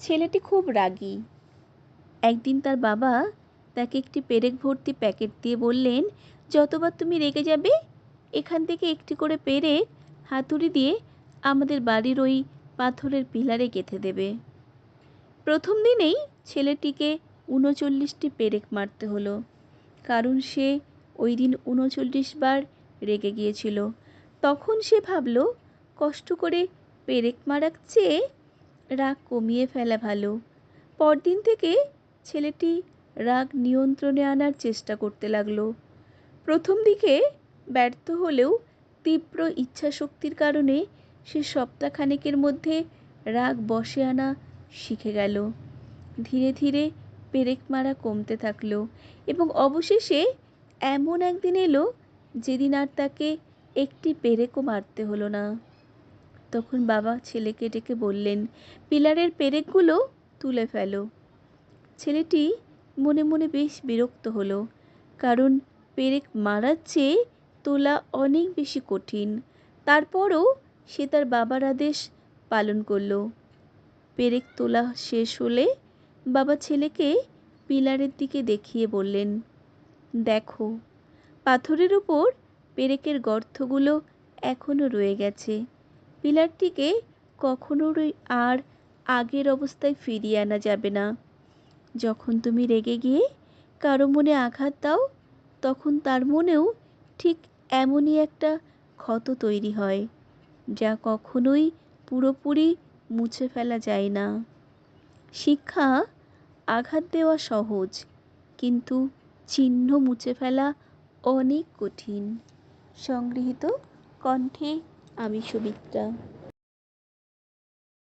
ছেলেটি খুব রাগী। একদিন তার বাবা তাকে একটি পেরেক ভর্তি প্যাকেট দিয়ে বললেন, যতবার তুমি রেগে যাবে এখান থেকে একটি করে পেরেক হাতুড়ি দিয়ে আমাদের বাড়ির ওই পাথরের পিলারে গেঁথে দেবে। প্রথম দিনেই ছেলেটিকে ৩৯টি পেরেক মারতে হলো, কারণ সে ওই দিন ৩৯ বার রেগে গিয়েছিল। তখন সে ভাবল, কষ্ট করে পেরেক মারার চেয়ে রাগ কমিয়ে ফেলা ভালো। পরদিন থেকে ছেলেটি রাগ নিয়ন্ত্রণে আনার চেষ্টা করতে লাগলো। প্রথম দিকে ব্যর্থ হলেও তীব্র ইচ্ছাশক্তির কারণে সে সপ্তাহখানেকের মধ্যে রাগ বশে আনা শিখে গেল। ধীরে ধীরে পেরেক মারা কমতে থাকলো এবং অবশেষে এমন একদিন এলো যেদিন আর তাকে একটি পেরেকও মারতে হলো না। তখন বাবা ছেলেকে ডেকে বললেন, পিলারের পেরেকগুলো তুলে ফেলো। ছেলেটি মনে মনে বেশ বিরক্ত হলো, কারণ পেরেক মারার চেয়ে তোলা অনেক বেশি কঠিন। তারপরও সে তার বাবার আদেশ পালন করলো। পেরেক তোলা শেষ হলে বাবা ছেলেকে পিলারের দিকে দেখিয়ে বললেন, দেখো, পাথরের উপর পেরেকের গর্তগুলো এখনো রয়ে গেছে। পিলারটিকে কখনোই আর আগের অবস্থায় ফিরিয়ে আনা যাবে না। যখন তুমি রেগে গিয়ে কারো মনে আঘাত দাও, তখন তার মনেও ঠিক এমনই একটা ক্ষত তৈরি হয়, যা কখনোই পুরোপুরি মুছে ফেলা যায় না। শিক্ষা, আঘাত দেওয়া সহজ, কিন্তু চিহ্ন মুছে ফেলা অনেক কঠিন। সংগৃহীত, কণ্ঠে আমি সুমিত্রা।